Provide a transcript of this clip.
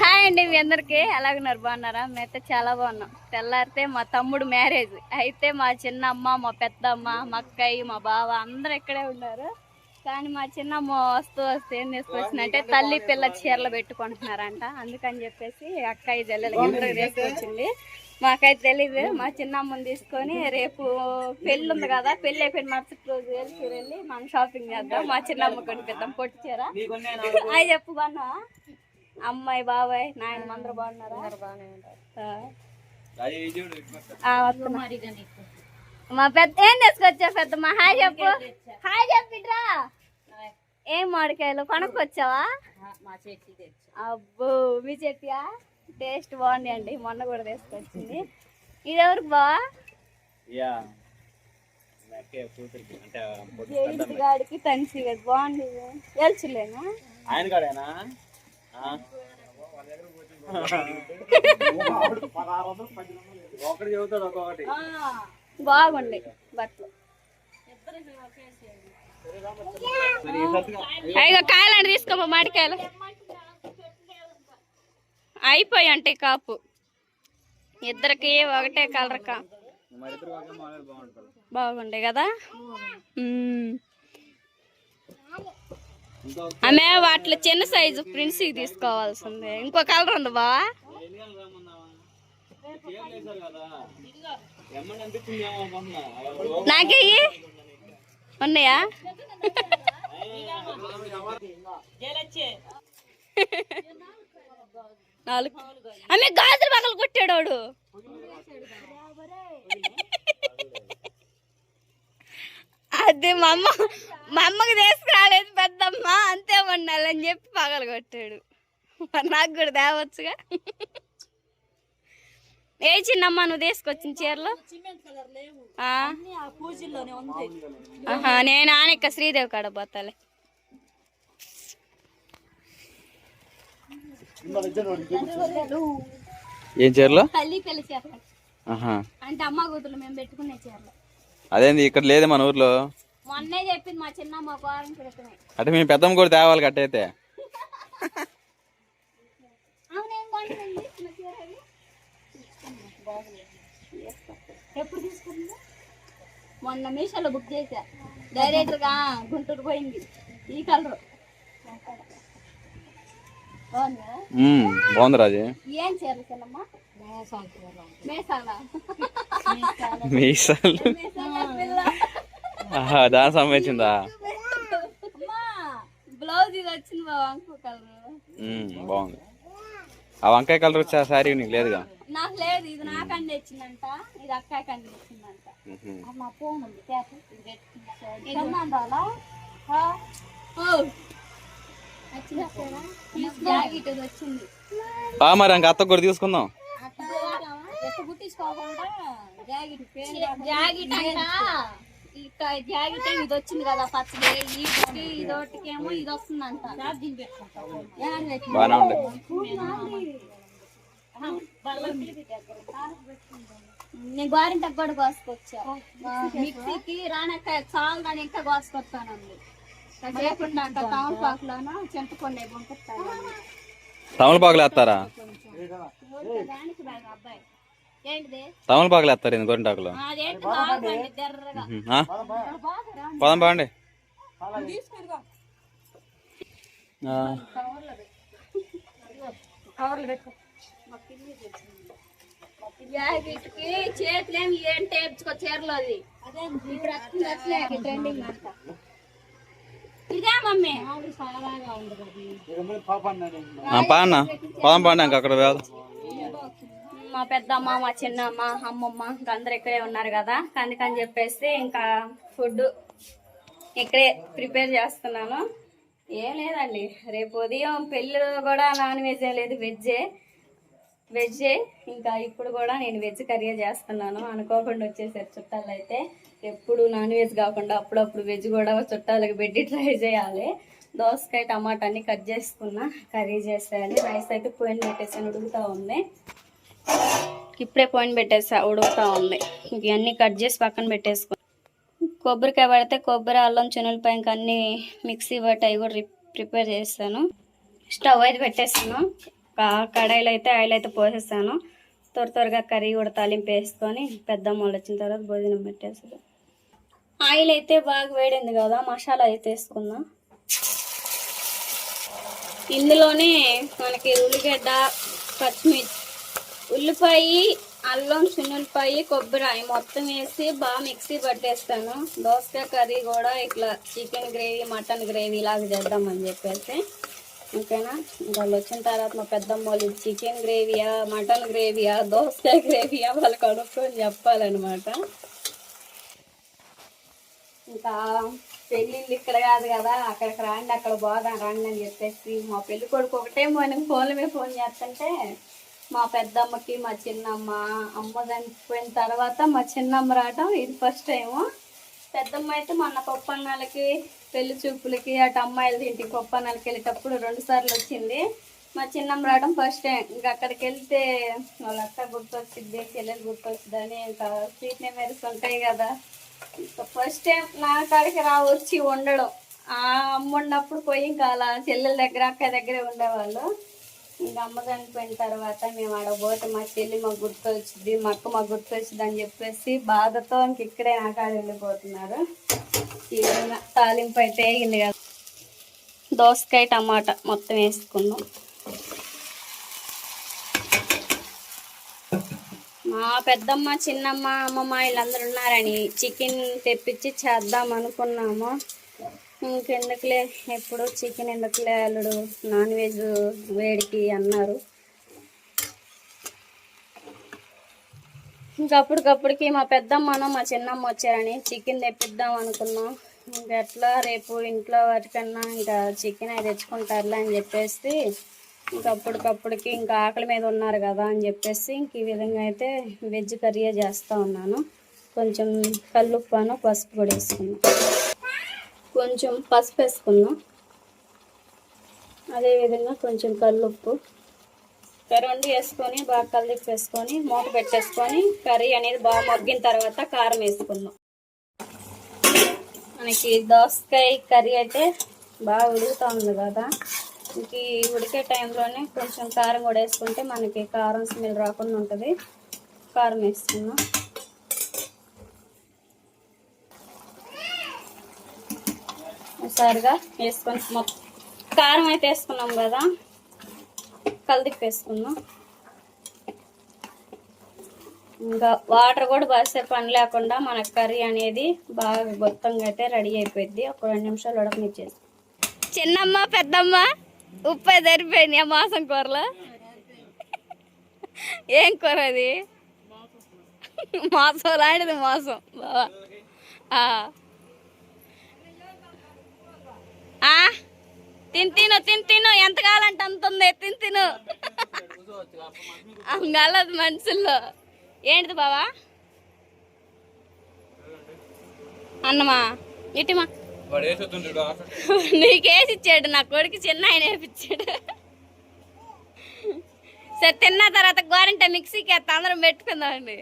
Hi అండి, మీ అందరికి ఎలాగున్నారు? బాగున్నారా? మేమైతే చాలా బాగున్నాం. తెల్లారితే మా తమ్ముడు మ్యారేజ్ అయితే మా చిన్నమ్మ, మా పెద్దమ్మ, మా అక్కయ్య, మా బావ అందరు ఇక్కడే ఉన్నారు. కానీ మా చిన్నమ్మ వస్తూ ఏం తీసుకొచ్చిందంటే తల్లి పిల్ల చీరలు పెట్టుకుంటున్నారంట. అందుకని చెప్పేసి అక్కయ్య జల్లెలకి అందరికి తీసుకొచ్చింది. మాకైతే తెలీదు. మా చిన్నమ్మని తీసుకొని రేపు పెళ్ళి ఉంది కదా, పెళ్ళి అయిపోయిన మరుసటి రోజు వెళ్ళి మనం షాపింగ్ చేద్దాం. మా చిన్నమ్మ కొనిపిద్దాం పొట్టి చీర. అవి చెప్పు బాగా అమ్మాయి, బాబాయ్, నాయన అందరూ బాగున్నారా? మా పెద్ద ఏం తీసుకొచ్చా? పెద్దమ్మ హాయ్ చెప్పు. హాయ్ చెప్పిట్రా. ఏం మామిడికాయలు కొనుక్కొచ్చావా? అబ్బో, మీ చెట్టియా? టేస్ట్ బాగుంది అండి, మొన్న కూడా తీసుకొచ్చింది. ఇది ఎవరికి బావా? గాడికి తనిసి బాగుంది. తెలుసులేనా ఆయన కాడేనా? బాగుంది బట్టలు. అయిగా కాయలు తీసుకోమా, మామిడికాయలు అయిపోయి అంటే కాపు ఇద్దరికి ఒకటే కలర్ కా బాగుండే కదా. ఆమె వాటిలో చిన్న సైజు ప్రిన్స్కి తీసుకోవాల్సిందే. ఇంకో కలర్ ఉంది బా? నాకేయి ఉన్నాయా? నాలుగు. ఆమె గాజులు పగలు కొట్టాడు. అది మా అమ్మకి తీసుకురాలేదు పెద్దమ్మ, అంతే ఉండాలని చెప్పి పగలు కొట్టాడు. నాకు కూడా తేవచ్చుగా. ఏ చిన్నమ్మ నువ్వు తీసుకొచ్చిన చీరలు? నేను ఆనక్క శ్రీదేవి కాడ పోతాలే. ఏం చీరలు? తల్లి పిల్ల చీరలు అంటే అమ్మ కూతురు మేము పెట్టుకునే చీరలు. అదేంది ఇక్కడ లేదు మన ఊర్లో? మొన్నే చెప్పింది మా చిన్నమ్మ వారం క్రితమే. అంటే మేము పెద్దమ్మ కూడా తేవాలి కట్టయితే. ఎప్పుడు తీసుకుందా? మొన్న మీషోలో బుక్ చేసా, డైరెక్ట్ గా గుంటూరు పోయింది. ఈ కలర్ బాగుంది రాజు. ఏం చీరలు చిన్నమ్మా? మీసాలు దాని సంబంధించిందా? బ్లౌజ్ ఇది వచ్చింది బా, వంకాయ కలర్ బాగుంది. ఆ వంకాయ కలర్ వచ్చే శారీ నీకు లేదుగా? నాకు లేదు. ఇది నాకండి తెచ్చిందంట, ఇది అక్కాయ కండి తెచ్చిందంట. మా ఫోన్ ఉంది వచ్చింది. మరి ఇంక అత్త కూడా తీసుకుందాం. కుట్టించుకోకుండా జాకెట్ ఇది వచ్చింది కదా పచ్చడి, వీటికి ఇదోటికేమో ఇది వస్తుందంట. బాగానే ఉంది. నేను గోరింటకు కూడా కోసుకొచ్చా. మిక్సీకి రానక్కాయ చాలు దాని ఇంకా కోసుకొస్తానండి. లేకుండా తమలపాకులోనూ చింతపండు పంపిస్తాను. తమలపాకులు వేస్తారా? అబ్బాయి ఏంటిది తమలపాకులు వేస్తారు గోరింటాకులో? పదం బాగుండి. చేతులేమి ఏం టేపుకో చీరలో అది ట్రెండింగ్ అంట. ఇదే మమ్మీ పాన్న పదం పాండి ఇంక అక్కడ వేద. మా పెద్దమ్మ, మా చిన్నమ్మ, అమ్మమ్మ ఇంకా అందరు ఇక్కడే ఉన్నారు కదా, అందుకని చెప్పేసి ఇంకా ఫుడ్ ఇక్కడే ప్రిపేర్ చేస్తున్నాను. ఏం లేదండి, రేపు ఉదయం పెళ్ళిలో కూడా నాన్ వెజ్ ఏం లేదు, వెజ్జే. ఇంకా ఇప్పుడు కూడా నేను వెజ్ కర్రీ చేస్తున్నాను. అనుకోకుండా వచ్చేసారు చుట్టాలు. అయితే ఎప్పుడు నాన్ వెజ్ కాకుండా అప్పుడప్పుడు వెజ్ కూడా చుట్టాలకు పెట్టి ట్రై చేయాలి. దోసకాయ, టమాటా అన్ని కట్ చేసుకున్నా, కర్రీ చేసేయాలి. రైస్ అయితే పోయిన పెట్టేసాను, ఉడుకుతూ ఉంది. ఇప్పుడే పోయిన పెట్టేసా, ఉడుకుతూ ఉంది. ఇవన్నీ కట్ చేసి పక్కన పెట్టేసుకున్నాను. కొబ్బరికాయ పడితే కొబ్బరి, అల్లం, చెనులపై ఇంకా అన్నీ మిక్సీ బట్టి అవి కూడా ప్రిపేర్ చేస్తాను. స్టవ్ అయితే పెట్టేస్తాను. కడాయిలో అయితే ఆయిల్ అయితే పోసేస్తాను. త్వరగా కర్రీ కూడా తాలింపు వేసుకొని పెద్దమ్మ వాళ్ళు వచ్చిన తర్వాత భోజనం పెట్టేస్తాను. ఆయిల్ అయితే బాగా వేడింది కదా, మసాలా అయితే వేసుకుందాం. ఇందులోనే మనకి ఉల్లిగడ్డ, పచ్చిమిర్చి, ఉల్లిపాయ, అల్లం, చిన్నులపాయ, కొబ్బరి మొత్తం వేసి బాగా మిక్సీ పట్టేస్తాను. దోసకాయ కర్రీ కూడా ఇట్లా చికెన్ గ్రేవీ, మటన్ గ్రేవీ లాగా చేద్దామని చెప్పేసి. ఓకేనా, వాళ్ళు వచ్చిన తర్వాత మా పెద్దమ్మ వాళ్ళు చికెన్ గ్రేవీయా, మటన్ గ్రేవీయా, దోసకాయ గ్రేవీయా వాళ్ళకి కనుక్కొని చెప్పాలన్నమాట. ఇంకా పెళ్ళిళ్ళు ఇక్కడ కాదు కదా, అక్కడికి రండి, అక్కడ పోదాం రండి అని చెప్పేసి మా పెళ్ళి కొడుకు ఒకటే మనకి ఫోన్ల మీద ఫోన్ చేస్తుంటే మా పెద్దమ్మకి మా చిన్నమ్మ, అమ్మ చనిపోయిన తర్వాత మా చిన్నమ్మ రావటం ఇది ఫస్ట్ టైము. పెద్దమ్మ అయితే మొన్న పప్పన్నాలకి, పెళ్లి చూపులకి, అటు అమ్మాయిల ఇంటికి పప్పన్నాలకి వెళ్ళేటప్పుడు 2 సార్లు వచ్చింది. మా చిన్నమ్మ రావడం ఫస్ట్ టైం. ఇంకా అక్కడికి వెళ్తే వాళ్ళ అక్క గుర్తొచ్చింది, చెల్లెలు గుర్తొచ్చిందని ఇంకా స్వీట్ మెమరీస్ ఉంటాయి కదా. ఇంకా ఫస్ట్ టైం నా కాడికి వచ్చి ఉండడం. ఆ అమ్మ ఉన్నప్పుడు పోయి ఇంకా అలా చెల్లెల దగ్గర, అక్క దగ్గరే ఉండేవాళ్ళు. ఇంకా అమ్మ చనిపోయిన తర్వాత మేము ఆడపోతే మా చెల్లి మాకు గుర్తొచ్చింది, మా అక్క మాకు గుర్తొచ్చింది అని చెప్పేసి బాధతో ఇంక ఇక్కడే నా కాడ వెళ్ళిపోతున్నారు. ఈ విధంగా తాలింపు అయితే వేగింది కదా, దోసకాయ టమాటా మొత్తం వేసుకున్నాం. మా పెద్దమ్మ, చిన్నమ్మ, అమ్మమ్మ వీళ్ళందరూ ఉన్నారని చికెన్ తెప్పించి చేద్దాం అనుకున్నాము. ఇంకెందుకులే, ఎప్పుడు చికెన్ ఎందుకులే అల్లుడు, నాన్ వెజ్ వేడికి అన్నారు. ఇంకప్పటికప్పటికి మా పెద్దమ్మను మా చిన్నమ్మ వచ్చారని చికెన్ తెప్పిద్దాం అనుకున్నాం. ఇంకెట్లా రేపు ఇంట్లో వాటికన్నా ఇంకా చికెన్ అవి తెచ్చుకుంటారులే అని చెప్పేసి ఇంకప్పటికప్పటికి ఇంకా ఆకలి మీద ఉన్నారు కదా అని చెప్పేసి ఇంక ఈ విధంగా అయితే వెజ్ కర్రీ చేస్తూ ఉన్నాను. కొంచెం కల్లుప్పాను, పసుపు కూడా వేసుకున్నాం. కొంచెం పసుపు వేసుకున్నాం, అదేవిధంగా కొంచెం కల్లుప్పు, రెండు వేసుకొని బాగా కలిపి వేసుకొని మూత పెట్టేసుకొని కర్రీ అనేది బాగా మగ్గిన తర్వాత కారం వేసుకుందాం. మనకి దోసకాయ కర్రీ అయితే బాగా ఉడుకుతూ ఉంది కదా, ఇంక ఈ ఉడికే టైంలోనే కొంచెం కారం కూడా వేసుకుంటే మనకి కారం స్మెల్ రాకుండా ఉంటుంది. కారం వేసుకుందాం. ఒకసారిగా వేసుకొని మొత్తం కారం అయితే వేసుకున్నాం కదా, కలిపి వేసుకుందాం. ఇంకా వాటర్ కూడా బసే పని లేకుండా మన కర్రీ అనేది బాగా గొత్తంగా అయితే రెడీ అయిపోయింది. ఒక 2 నిమిషాలు ఉడకనిచ్చేసి. చిన్నమ్మ, పెద్దమ్మ ఉప్పు సరిపోయింది ఆ మాసం కూరలో. ఏం కూర అది? మాసం లాంటిది, మాసం బావా. తిను ఎంత కావాలంటే అంత ఉంది, తిను. అంగలదు మనుషుల్లో. ఏంటిది బావా? అన్నమా ఇటుమా నీకేసి ఇచ్చాడు, నా కొడుకు చిన్న ఆయన వేపించాడు. సరే తిన్న తర్వాత గోరంట మిక్సీకి వేస్తా, అందరం పెట్టుకుందామండి.